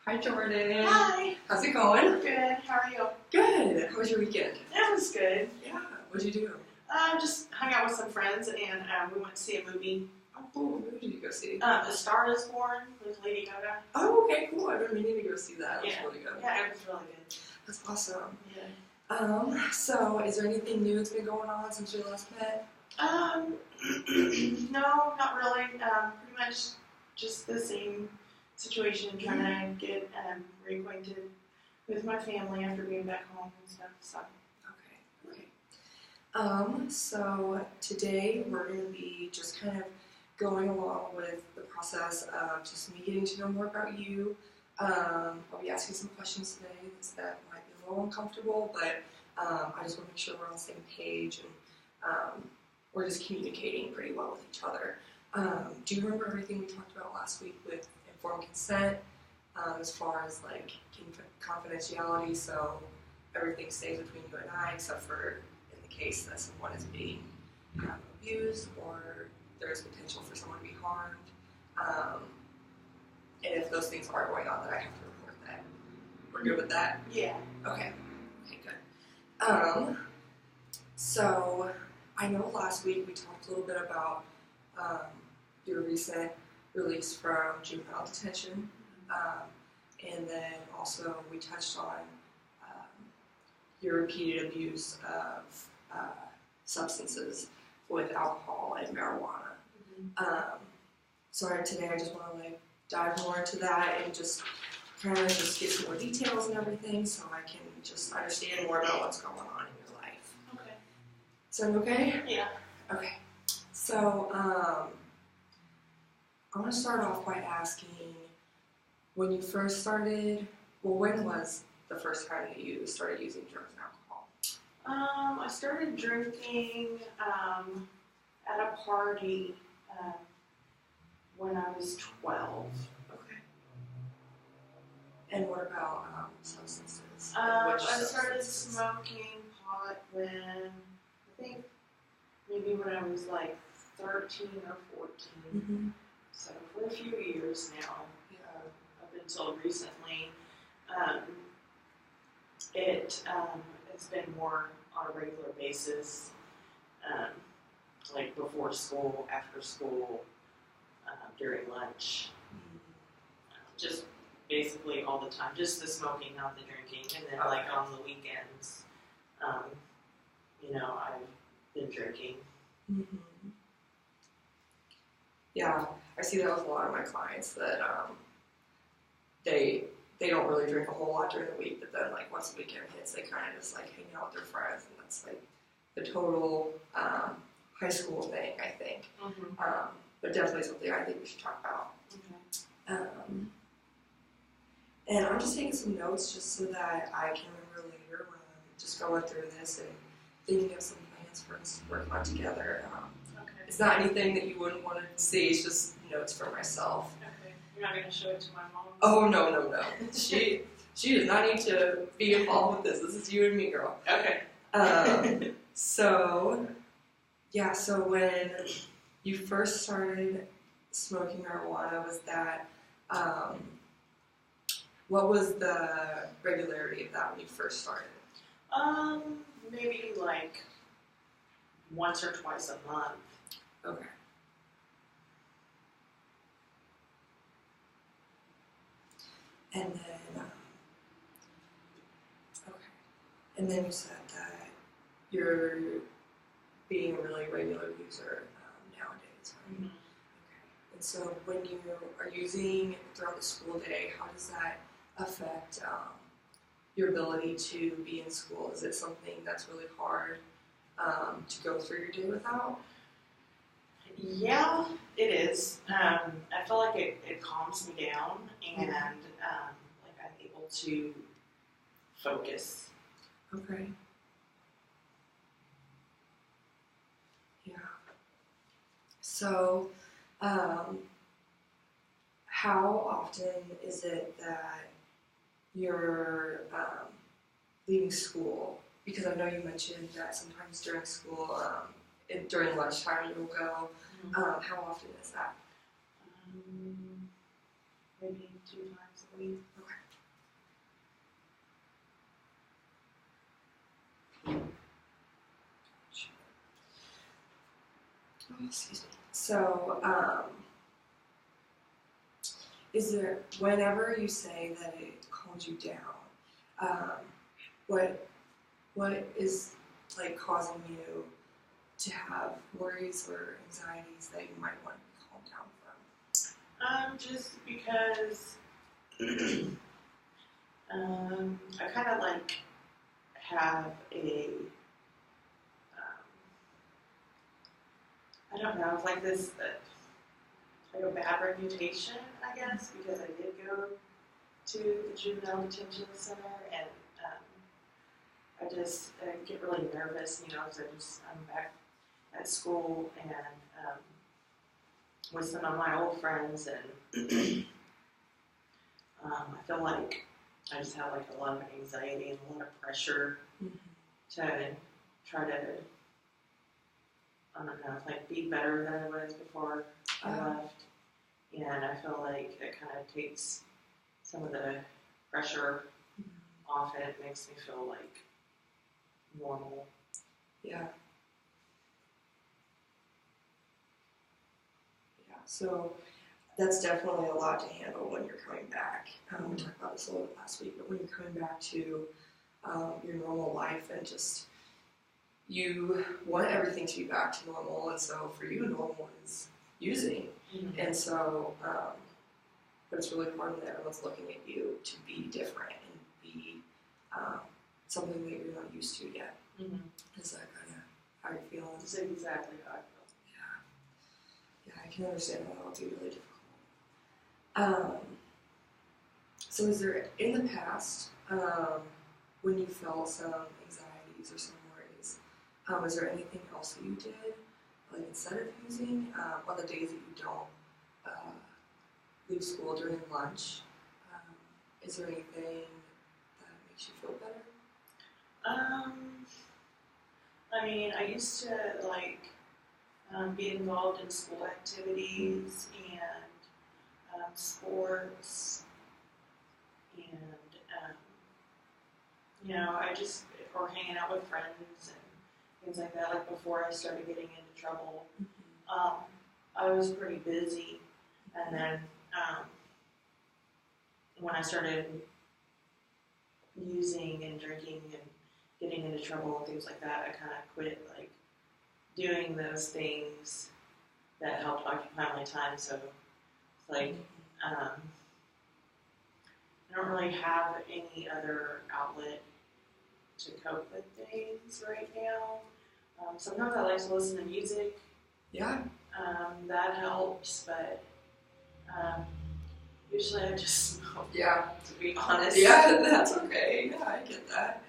Hi, Jordan. Hi. How's it going? Good. How are you? Good. How was your weekend? It was good. Yeah. What'd you do? Just hung out with some friends and we went to see a movie. Oh, cool. What movie did you go see? A Star is Born with Lady Gaga. Oh, okay, cool. I've been meaning to go see that. It was really good. Yeah, it was really good. That's awesome. Yeah. So is there anything new that's been going on since we last met? No, not really. Pretty much just the same situation, trying to get reacquainted with my family after being back home and stuff. So. Okay. So today we're going to be just kind of going along with the process of just me getting to know more about you. I'll be asking some questions today that might be a little uncomfortable, but I just want to make sure we're on the same page and we're just communicating pretty well with each other. Do you remember everything we talked about last week with informed consent, as far as like confidentiality, so everything stays between you and I, except for in the case that someone is being abused or there is potential for someone to be harmed, and if those things are going on, that I have to report that. We're good with that? Yeah. Okay. Okay, good. So I know last week we talked a little bit about your recent release from juvenile detention, and then also we touched on your repeated abuse of substances with alcohol and marijuana. So today I just want to dive more into that and just kind of just get some more details and everything, so I can just understand more about what's going on in your life. Okay. Sound okay? Yeah. Okay. So I want to start off by asking, when you first started, when was the first time that you started using drugs and alcohol? I started drinking at a party when I was 12. Okay. And what about substances? I started smoking pot when, I think, maybe when I was like 13 or 14. So for a few years now, up until recently, it's been more on a regular basis, like before school, after school, during lunch, just basically all the time, just the smoking, not the drinking, and then like on the weekends, I've been drinking. Yeah, I see that with a lot of my clients that they don't really drink a whole lot during the week, but then like once the weekend hits, they kind of just like hang out with their friends, and that's like the total high school thing, I think. But definitely something I think we should talk about. And I'm just taking some notes just so that I can remember later when I'm just going through this and thinking of some plans for us to work on together. It's not anything that you wouldn't want to see, it's just notes for myself. Okay. You're not going to show it to my mom? Oh, no. She does not need to be involved with this. This is you and me, girl. Okay. So when you first started smoking marijuana, was that, what was the regularity of that when you first started? Maybe like once or twice a month. Okay. And then you said that you're being a really regular user nowadays, right? Okay. And so when you are using throughout the school day, how does that affect your ability to be in school? Is it something that's really hard to go through your day without? Yeah, it is. I feel like it calms me down, and like I'm able to focus. Okay. Yeah. So, how often is it that you're leaving school? Because I know you mentioned that sometimes during school, during lunchtime you'll go. How often is that? maybe 2 times a week. Oh, excuse me. So, is there, whenever you say that it calmed you down, what is like causing you to have worries or anxieties that you might want to be calmed down from? Just because I kind of like have a I don't know, like this like a bad reputation, I guess, because I did go to the juvenile detention center, and I just get really nervous, because I'm back at school and with some of my old friends, and I feel like I just have like a lot of anxiety and a lot of pressure to try to, I don't know, like be better than I was before I left. And I feel like it kind of takes some of the pressure off it. It makes me feel like normal. Yeah. Yeah. So that's definitely a lot to handle when you're coming back. We talked about this a little bit last week, but when you're coming back to your normal life and just you want everything to be back to normal, and so for you, normal is using. And so, but it's really important that everyone's looking at you to be different and be something that you're not used to yet. Is that kind of how you're feeling? That's exactly how I feel. Yeah. Yeah, I can understand how that would be really difficult. So is there, in the past, when you felt some anxieties or some worries, is there anything else that you did, like instead of using, on the days that you don't leave school during lunch? Is there anything that makes you feel better? I mean, I used to like be involved in school activities and sports, and I just, or hanging out with friends and things like that. Like before I started getting into trouble, I was pretty busy, and then when I started using and drinking and getting into trouble and things like that, I kind of quit like doing those things that helped occupy my time. So it's like I don't really have any other outlet to cope with things right now. Sometimes I like to listen to music. Yeah. That helps, but usually I just smoke. Yeah. To be honest. Yeah, that's okay. Yeah, I get that.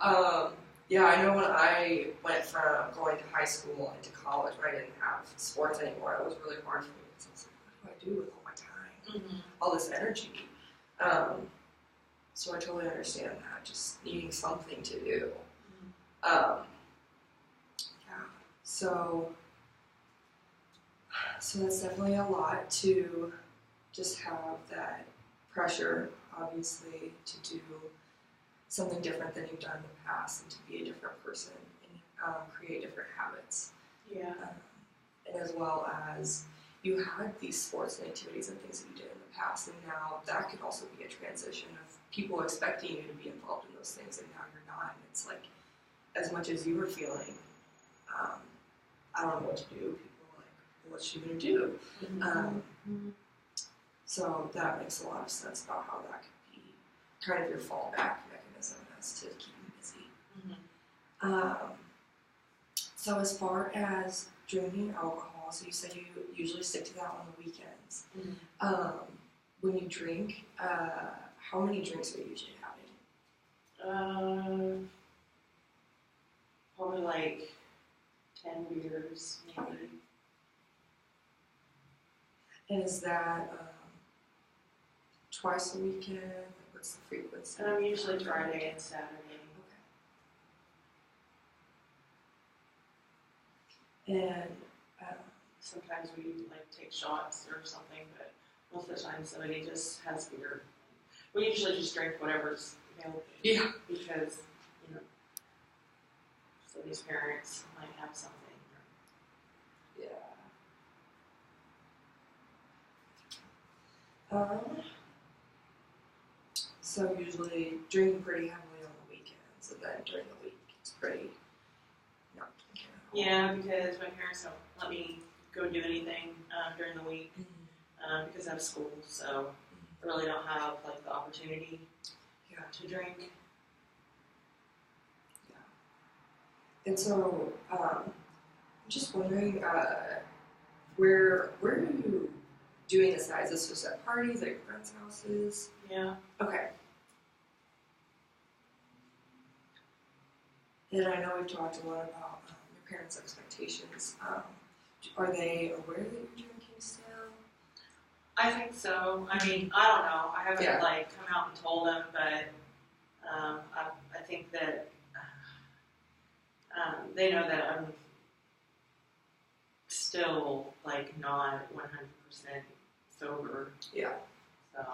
Okay. Yeah, I know when I went from going to high school into college, when I didn't have sports anymore, it was really hard for me because I was like, what do I do with all my time? All this energy. So I totally understand that, just needing something to do. Yeah. So that's definitely a lot to just have that pressure, obviously, to do something different than you've done in the past and to be a different person and create different habits. Yeah. And as well as you had these sports and activities and things that you did in the past, and now that could also be a transition of people expecting you to be involved in those things, and now you're not. And it's like, as much as you were feeling, I don't know what to do, people are like, what's she going to do? So that makes a lot of sense about how that could be kind of your fallback mechanism as to keep you busy. So as far as drinking alcohol, so you said you usually stick to that on the weekends. When you drink, how many drinks are you usually having? Probably like 10 beers, maybe. Okay. And is that twice a weekend? What's the frequency? Usually Friday and Saturday. Okay. And sometimes we like take shots or something, but most of the time somebody just has beer. We usually just drink whatever's available. Yeah. Because, somebody's parents might have something. Yeah. So usually drinking pretty heavily on the weekends, and then during the week it's pretty not drinking at all. Yeah, because my parents don't let me go do anything during the week because I have school, so I really don't have like the opportunity to drink. Yeah. And so I'm just wondering, where are you doing this at? Is this just at parties, at your friends' houses? Yeah. Okay. And I know we've talked a lot about your parents' expectations. Are they aware that you're drinking still? I think so. I mean, I don't know. I haven't come out and told them, but I think that they know that I'm still not 100% sober. Yeah. So.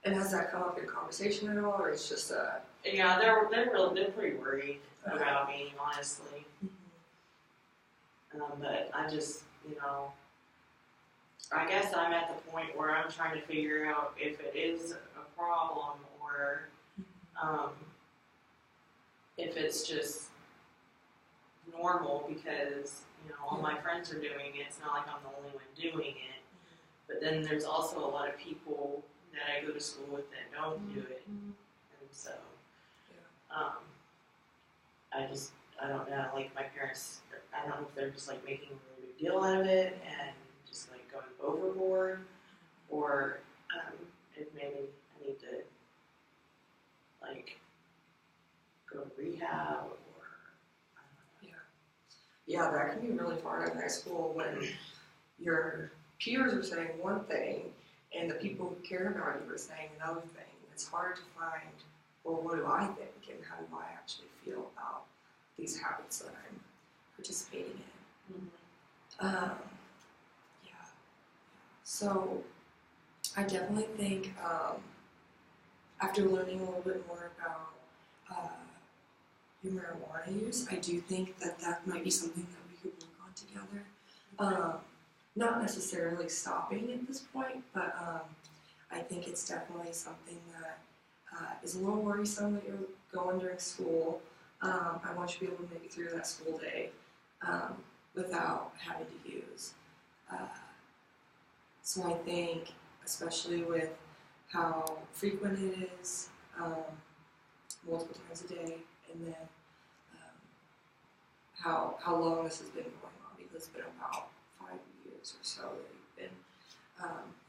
And has that come up in conversation at all, or it's just a? Yeah, they're pretty worried about me, honestly. But I just, I guess I'm at the point where I'm trying to figure out if it is a problem or if it's just normal because, all my friends are doing it. It's not like I'm the only one doing it. But then there's also a lot of people that I go to school with that don't do it. And so I don't know, my parents, I don't know if they're just making a really big deal out of it and just going overboard, or if maybe I need to go to rehab, or I don't know. Yeah, that can be really hard in high school when your peers are saying one thing and the people who care about you are saying another thing. It's hard to find, well, what do I think and how do I actually feel about these habits that I'm participating in. So I definitely think after learning a little bit more about your marijuana use, I do think that might be something that we could work on together. Not necessarily stopping at this point, but I think it's definitely something that is a little worrisome that you're going during school. I want you to be able to make it through that school day without having to use. So I think, especially with how frequent it is, multiple times a day, and then how long this has been going on, because it's been about 5 years or so that you've been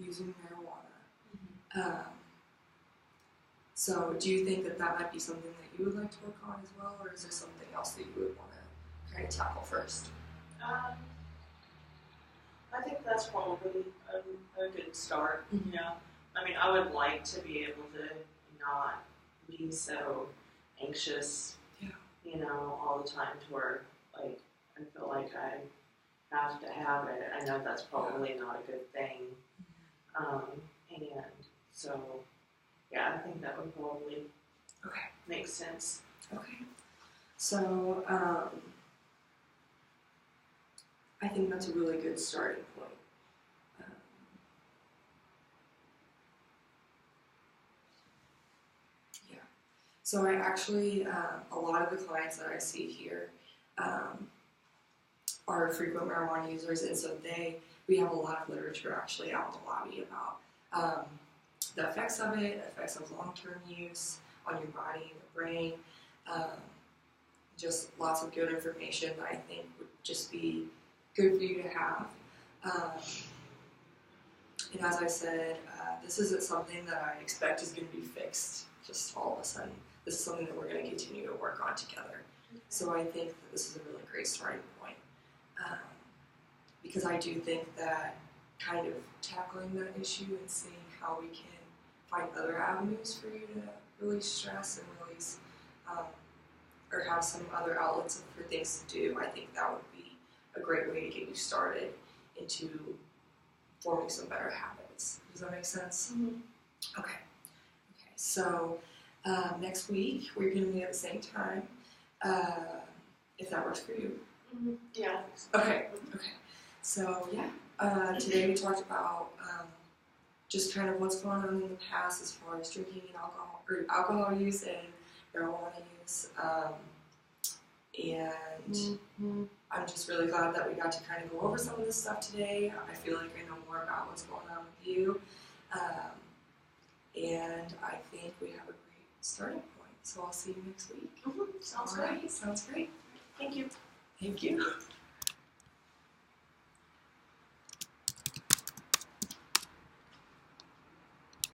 using marijuana. So do you think that might be something that you would like to work on as well, or is there something else that you would want to kind of tackle first? I think that's probably a good start. I mean, I would like to be able to not be so anxious, all the time to where, I feel like I have to have it. I know that's probably not a good thing. And so, I think that would probably make sense. Okay. So, I think that's a really good starting point. So I actually, a lot of the clients that I see here are frequent marijuana users, and so we have a lot of literature actually out in the lobby about the effects of it, effects of long-term use on your body and your brain, just lots of good information that I think would just be good for you to have. And as I said, this isn't something that I expect is going to be fixed just all of a sudden. This is something that we're going to continue to work on together. So I think that this is a really great starting point. Because I do think that kind of tackling that issue and seeing how we can find other avenues for you to release stress and release, or have some other outlets for things to do, I think that would be a great way to get you started into forming some better habits. Does that make sense? Mm-hmm. Okay. So next week we're going to meet at the same time, if that works for you. Mm-hmm. Yeah. Okay. So yeah, today we talked about just kind of what's going on in the past as far as drinking and alcohol use and marijuana use, and I'm just really glad that we got to kind of go over some of this stuff today. I feel like I know more about what's going on with you. And I think we have a great starting point. So I'll see you next week. Mm-hmm. Sounds All right. great. Sounds great. Thank you. Thank you.